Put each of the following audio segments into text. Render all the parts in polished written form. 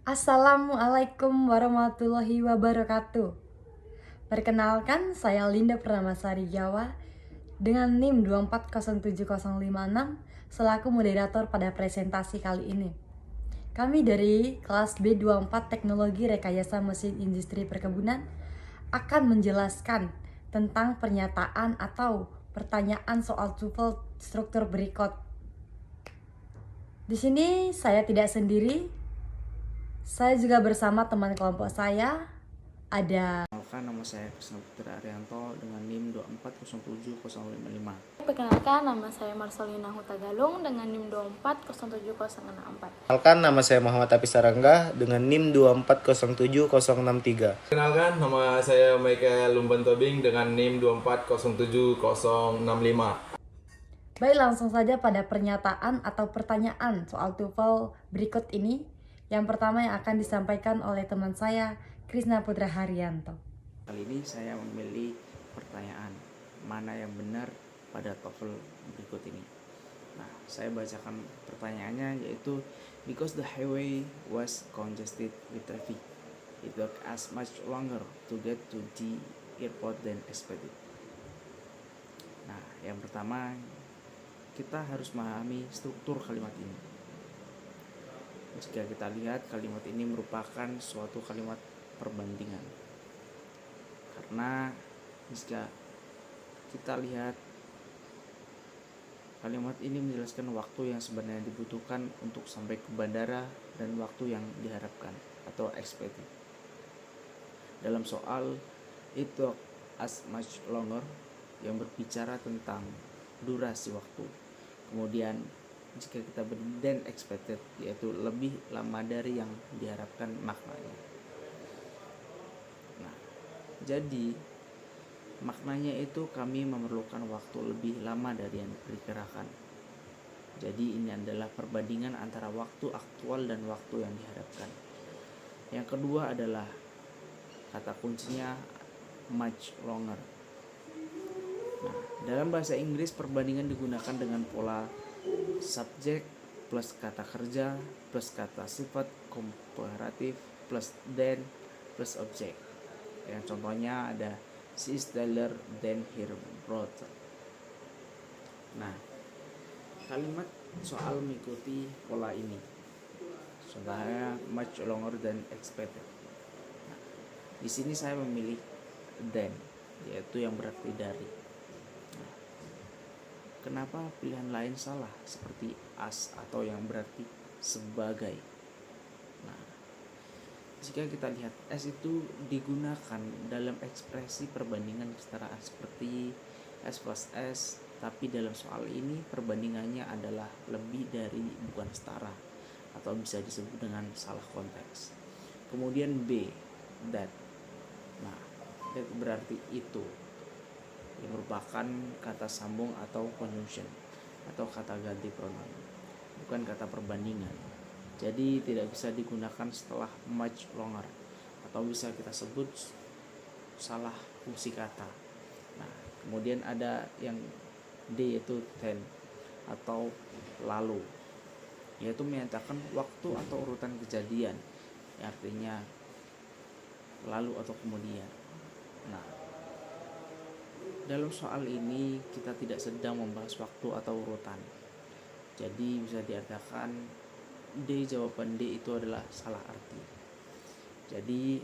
Assalamualaikum warahmatullahi wabarakatuh. Perkenalkan, saya Linda Pernamasari Jawa dengan NIM 2407056 selaku moderator pada presentasi kali ini. Kami dari kelas B24 Teknologi Rekayasa Mesin Industri Perkebunan akan menjelaskan tentang pernyataan atau pertanyaan soal TOEFL struktur berikut. Di sini saya tidak sendiri, saya juga bersama teman kelompok saya, ada. Perkenalkan, nama saya Krisna Putra Arianto dengan NIM 2407055. Perkenalkan, nama saya Marcelina Hutagalung dengan NIM 2407064. Perkenalkan, nama saya Muhammad Hafiz Sarangga dengan NIM 2407063. Perkenalkan, nama saya Michael Lumban Tobing dengan NIM 2407065. Baik, langsung saja pada pernyataan atau pertanyaan soal TOEFL berikut ini. Yang pertama yang akan disampaikan oleh teman saya, Krisna Putra Haryanto. Kali ini saya memilih pertanyaan mana yang benar pada TOEFL berikut ini. Nah, saya bacakan pertanyaannya, yaitu because the highway was congested with traffic, it took us much longer to get to the airport than expected. Nah, yang pertama, kita harus memahami struktur kalimat ini. Jika kita lihat, kalimat ini merupakan suatu kalimat perbandingan. Karena jika kita lihat, kalimat ini menjelaskan waktu yang sebenarnya dibutuhkan untuk sampai ke bandara dan waktu yang diharapkan atau expected. Dalam soal it took us much longer yang berbicara tentang durasi waktu. Kemudian jika kita than expected, yaitu lebih lama dari yang diharapkan maknanya. Nah, jadi maknanya itu kami memerlukan waktu lebih lama dari yang diperkirakan. Jadi ini adalah perbandingan antara waktu aktual dan waktu yang diharapkan. Yang kedua adalah kata kuncinya much longer. Nah, dalam bahasa Inggris perbandingan digunakan dengan pola subjek plus kata kerja plus kata sifat komparatif plus than plus objek. Yang contohnya ada she is taller than her brother. Nah, kalimat soal mengikuti pola ini. Contohnya much longer than expected. Nah, di sini saya memilih than, yaitu yang berarti dari. Kenapa pilihan lain salah seperti as atau yang berarti sebagai? Nah, jika kita lihat as itu digunakan dalam ekspresi perbandingan kesetaraan seperti s plus s, tapi dalam soal ini perbandingannya adalah lebih dari bukan setara atau bisa disebut dengan salah konteks. Kemudian b, that. Nah, that berarti itu, yang merupakan kata sambung atau conjunction atau kata ganti pronoun, bukan kata perbandingan. Jadi tidak bisa digunakan setelah much longer, atau bisa kita sebut salah fungsi kata. Nah, kemudian ada yang D, yaitu then atau lalu, yaitu menyatakan waktu atau urutan kejadian, artinya lalu atau kemudian. Nah, dalam soal ini kita tidak sedang membahas waktu atau urutan. Jadi bisa diartikan D, jawaban D itu adalah salah arti. Jadi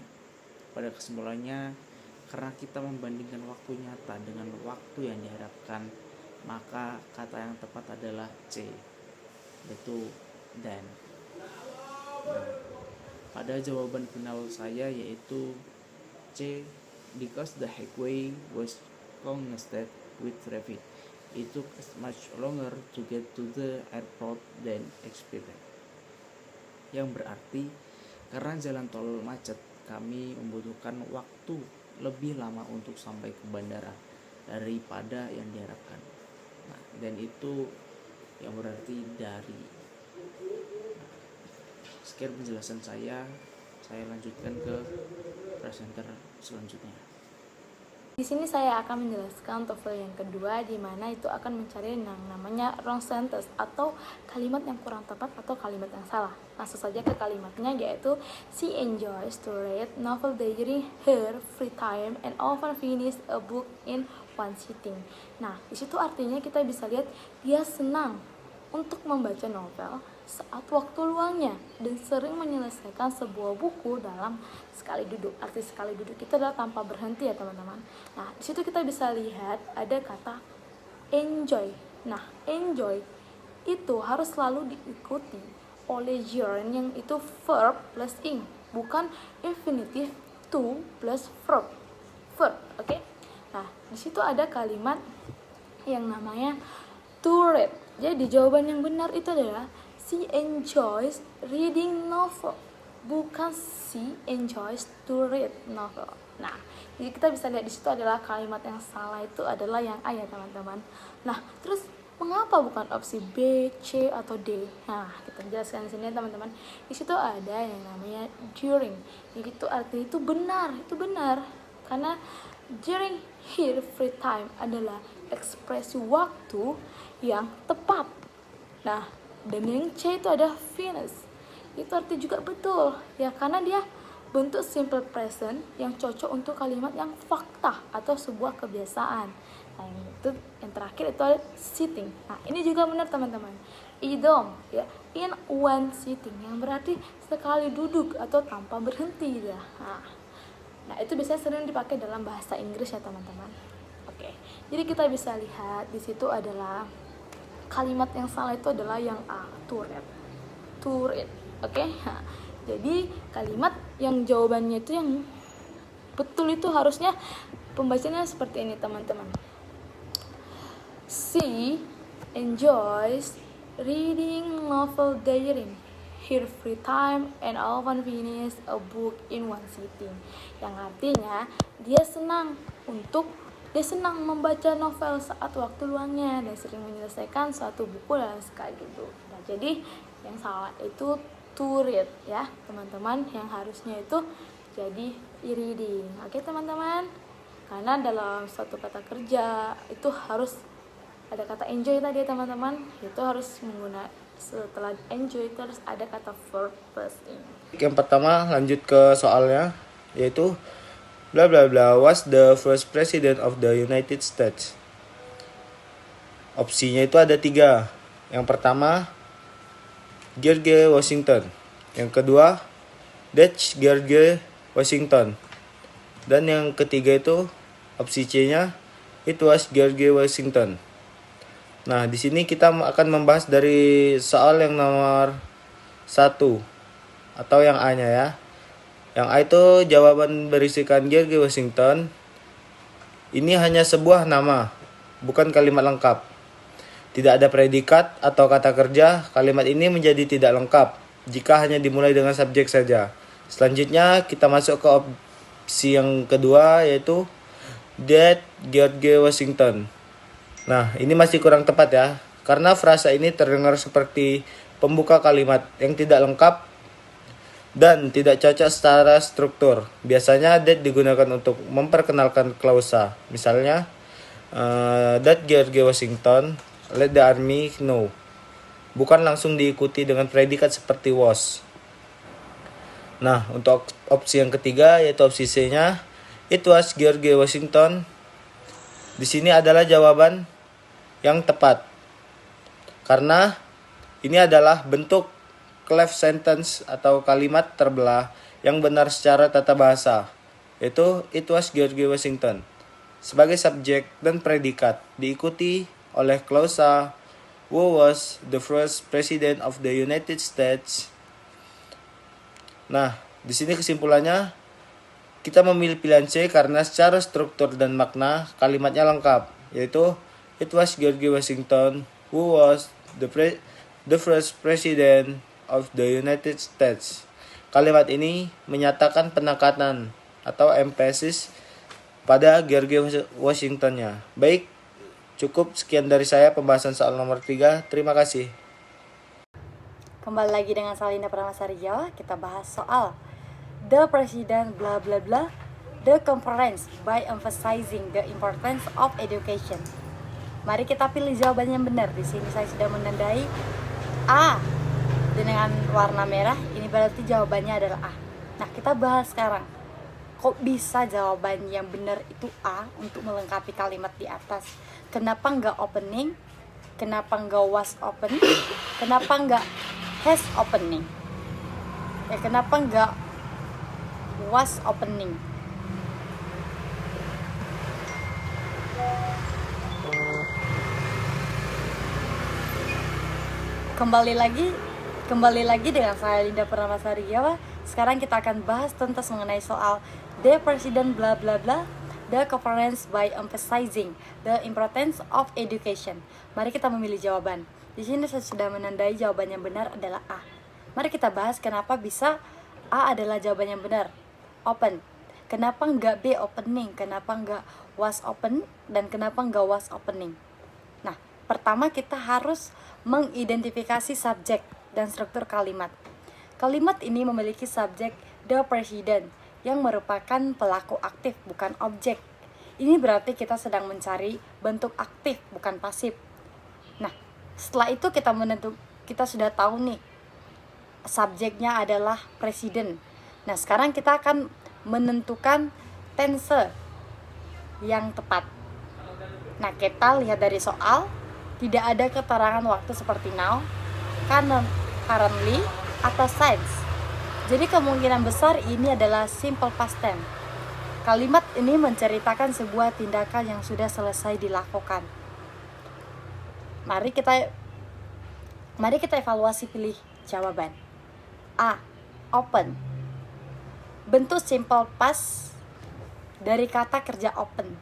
pada kesimpulannya, karena kita membandingkan waktu nyata dengan waktu yang diharapkan, maka kata yang tepat adalah C, yaitu than. Nah, pada jawaban final saya yaitu C, because the highway was congested with traffic, it took much longer to get to the airport than expected. Yang berarti karena jalan tol macet, kami membutuhkan waktu lebih lama untuk sampai ke bandara daripada yang diharapkan. Nah, dan itu yang berarti dari. Nah, sekian penjelasan saya lanjutkan ke presenter selanjutnya. Di sini saya akan menjelaskan TOEFL yang kedua, di mana itu akan mencari yang namanya wrong sentence atau kalimat yang kurang tepat atau kalimat yang salah. Langsung saja ke kalimatnya, yaitu she enjoys to read novel during her free time and often finish a book in one sitting. Nah, di situ artinya kita bisa lihat dia senang untuk membaca novel saat waktu luangnya dan sering menyelesaikan sebuah buku dalam sekali duduk. Arti sekali duduk itu adalah tanpa berhenti ya teman-teman. Nah, di situ kita bisa lihat ada kata enjoy. Nah, enjoy itu harus selalu diikuti oleh gerund yang itu verb plus ing, bukan infinitive to plus verb. Oke? Nah, di situ ada kalimat yang namanya to read. Jadi jawaban yang benar itu adalah she enjoys reading novel, bukan she enjoys to read novel. Nah, jadi kita bisa lihat di situ adalah kalimat yang salah itu adalah yang A ya teman-teman. Nah, terus mengapa bukan opsi B, C atau D? Nah, kita jelaskan di sini teman-teman. Di situ ada yang namanya during. Itu artinya itu benar. Karena during her free time adalah ekspresi waktu yang tepat. Nah, dan yang C itu ada finish. Itu artinya juga betul ya, karena dia bentuk simple present yang cocok untuk kalimat yang fakta atau sebuah kebiasaan. Nah, yang terakhir itu ada sitting. Nah, ini juga benar teman-teman. Idom ya, in one sitting yang berarti sekali duduk atau tanpa berhenti ya. Nah, itu biasanya sering dipakai dalam bahasa Inggris ya teman-teman. Oke. Jadi kita bisa lihat di situ adalah kalimat yang salah itu adalah yang A, to read. Oke. Nah, jadi kalimat yang jawabannya itu yang betul itu harusnya pembacanya seperti ini teman-teman. She enjoys reading novel during her free time and often finish a book in one sitting. Yang artinya dia senang membaca novel saat waktu luangnya dan sering menyelesaikan suatu buku dalam sekali duduk. Nah, jadi yang salah itu to read ya teman-teman, yang harusnya itu jadi reading. Oke teman-teman, karena dalam suatu kata kerja itu harus ada kata enjoy tadi ya teman-teman, itu harus menggunakan setelah enjoy itu harus ada kata verb plus ing. Yang pertama lanjut ke soalnya, yaitu bla bla bla was the first president of the United States. Opsinya itu ada 3. Yang pertama George Washington, yang kedua Dutch George Washington, dan yang ketiga itu opsi C-nya it was George Washington. Nah, di sini kita akan membahas dari soal yang nomor 1 atau yang A-nya ya. Yang A itu jawaban berisikan George Washington. Ini hanya sebuah nama, bukan kalimat lengkap. Tidak ada predikat atau kata kerja. Kalimat ini menjadi tidak lengkap jika hanya dimulai dengan subjek saja. Selanjutnya kita masuk ke opsi yang kedua, yaitu that George Washington. Nah, ini masih kurang tepat ya, karena frasa ini terdengar seperti pembuka kalimat yang tidak lengkap dan tidak cocok secara struktur. Biasanya that digunakan untuk memperkenalkan klausa. Misalnya, that George Washington let the army know. Bukan langsung diikuti dengan predikat seperti was. Nah, untuk opsi yang ketiga, yaitu opsi C-nya, it was George Washington. Di sini adalah jawaban yang tepat, karena ini adalah bentuk cleft sentence atau kalimat terbelah yang benar secara tata bahasa, yaitu it was George Washington sebagai subjek dan predikat diikuti oleh klausa who was the first president of the United States. Nah, di sini kesimpulannya kita memilih pilihan C karena secara struktur dan makna kalimatnya lengkap, yaitu it was George Washington who was the first president of the United States. Kalimat ini menyatakan penekanan atau emphasis pada George Washington-nya. Baik, cukup sekian dari saya pembahasan soal nomor 3. Terima kasih. Kembali lagi dengan Salinda Pramasarijo, kita bahas soal the president bla bla bla the conference by emphasizing the importance of education. Mari kita pilih jawaban yang benar. Di sini saya sudah menandai A dengan warna merah. Ini berarti jawabannya adalah A. Nah, kita bahas sekarang. Kok bisa jawaban yang benar itu A untuk melengkapi kalimat di atas? Kenapa nggak opening? Kenapa nggak was open? Kenapa nggak has opening? Kenapa nggak was opening? Kembali lagi dengan saya Linda Purnamasari Giawa. Sekarang kita akan bahas tuntas mengenai soal the president bla bla bla, the conference by emphasizing the importance of education. Mari kita memilih jawaban. Di sini saya sudah menandai jawaban yang benar adalah A. Mari kita bahas kenapa bisa A adalah jawaban yang benar. Open. Kenapa nggak B opening? Kenapa nggak was open? Dan kenapa nggak was opening? Nah, pertama kita harus mengidentifikasi subjek dan struktur kalimat. Kalimat ini memiliki subjek the president yang merupakan pelaku aktif bukan objek. Ini berarti kita sedang mencari bentuk aktif bukan pasif. Nah, setelah itu kita sudah tahu nih subjeknya adalah presiden. Nah, sekarang kita akan menentukan tense yang tepat. Nah, kita lihat dari soal, tidak ada keterangan waktu seperti now, currently, atau since. Jadi kemungkinan besar ini adalah simple past tense. Kalimat ini menceritakan sebuah tindakan yang sudah selesai dilakukan. Mari kita evaluasi pilih jawaban. A. Open. Bentuk simple past dari kata kerja open.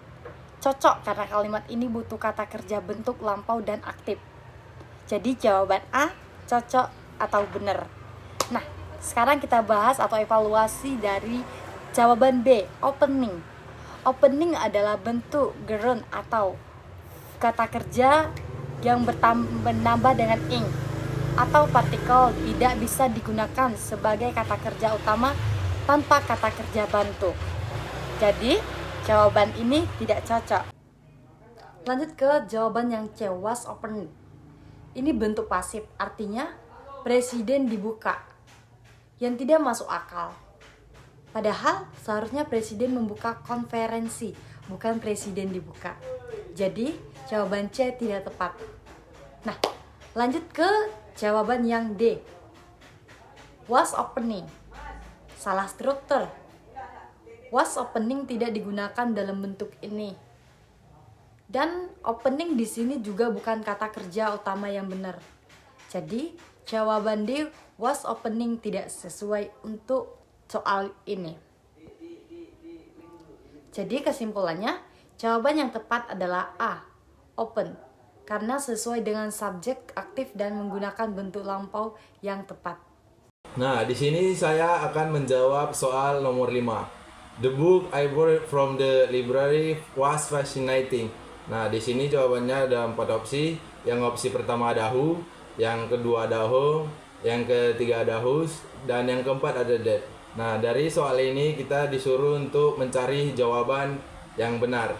Cocok karena kalimat ini butuh kata kerja bentuk lampau dan aktif. Jadi jawaban A cocok atau benar. Nah, sekarang kita bahas atau evaluasi dari jawaban B, opening. Opening adalah bentuk gerund atau kata kerja yang menambah dengan ing atau partikel tidak bisa digunakan sebagai kata kerja utama tanpa kata kerja bantu. Jadi, jawaban ini tidak cocok. Lanjut ke jawaban yang C, was open. Ini bentuk pasif, artinya presiden dibuka. Yang tidak masuk akal. Padahal seharusnya presiden membuka konferensi, bukan presiden dibuka. Jadi, jawaban C tidak tepat. Nah, lanjut ke jawaban yang D. Was opening. Salah struktur. Was opening tidak digunakan dalam bentuk ini. Dan opening di sini juga bukan kata kerja utama yang benar. Jadi, jawaban D, was opening tidak sesuai untuk soal ini. Jadi, kesimpulannya, jawaban yang tepat adalah A, open. Karena sesuai dengan subjek aktif dan menggunakan bentuk lampau yang tepat. Nah, di sini saya akan menjawab soal nomor 5. The book I borrowed from the library was fascinating. Nah, di sini jawabannya ada 4 opsi. Yang opsi pertama ada who, yang kedua ada whom, yang ketiga ada whose, dan yang keempat ada that. Nah, dari soal ini kita disuruh untuk mencari jawaban yang benar.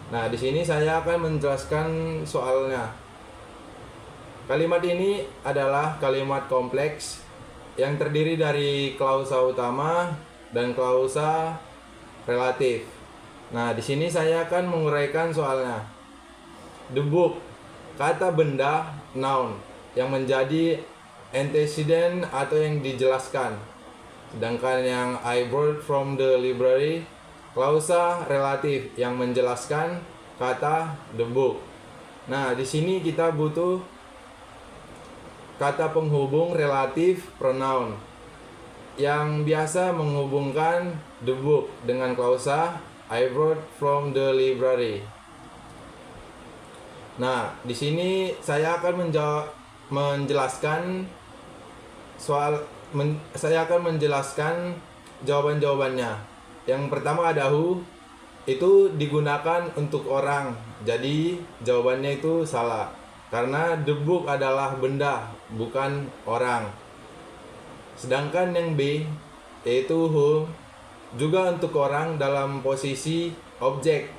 Nah, di sini saya akan menjelaskan soalnya. Kalimat ini adalah kalimat kompleks yang terdiri dari klausa utama dan klausa relatif. Nah, di sini saya akan menguraikan soalnya. The book, kata benda, noun, yang menjadi antecedent atau yang dijelaskan. Sedangkan yang I borrowed from the library, klausa relatif yang menjelaskan kata the book. Nah, di sini kita butuh kata penghubung relatif pronoun yang biasa menghubungkan the book dengan klausa I borrowed from the library. Nah, di sini saya akan menjelaskan jawaban-jawabannya. Yang pertama ada who, itu digunakan untuk orang. Jadi jawabannya itu salah. Karena the book adalah benda, bukan orang. Sedangkan yang B, yaitu whom, juga untuk orang dalam posisi objek.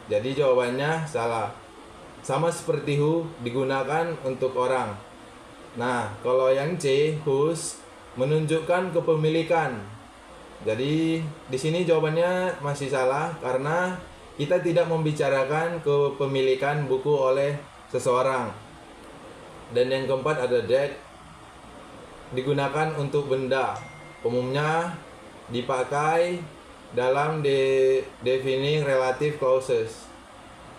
Jadi jawabannya salah. Sama seperti who digunakan untuk orang. Nah, kalau yang C, whose, menunjukkan kepemilikan. Jadi di sini jawabannya masih salah karena kita tidak membicarakan kepemilikan buku oleh seseorang. Dan yang keempat ada that, digunakan untuk benda. Umumnya dipakai dalam defining relative clauses.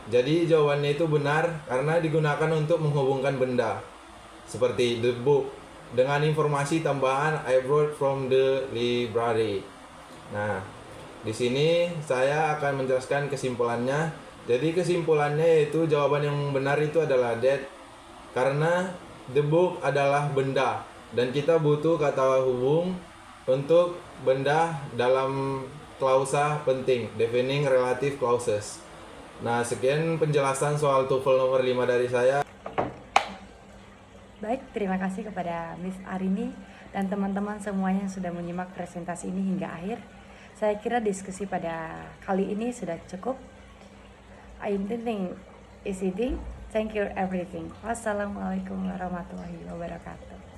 Jadi jawabannya itu benar karena digunakan untuk menghubungkan benda. Seperti the book dengan informasi tambahan I brought from the library. Nah, di sini saya akan menjelaskan kesimpulannya. Jadi kesimpulannya yaitu jawaban yang benar itu adalah that karena the book adalah benda dan kita butuh kata hubung untuk benda dalam klausa penting, defining relative clauses. Nah, sekian penjelasan soal TOEFL nomor 5 dari saya. Baik, terima kasih kepada Miss Arini dan teman-teman semuanya yang sudah menyimak presentasi ini hingga akhir. Saya kira diskusi pada kali ini sudah cukup. I think is eating. Thank you everything. Wassalamualaikum warahmatullahi wabarakatuh.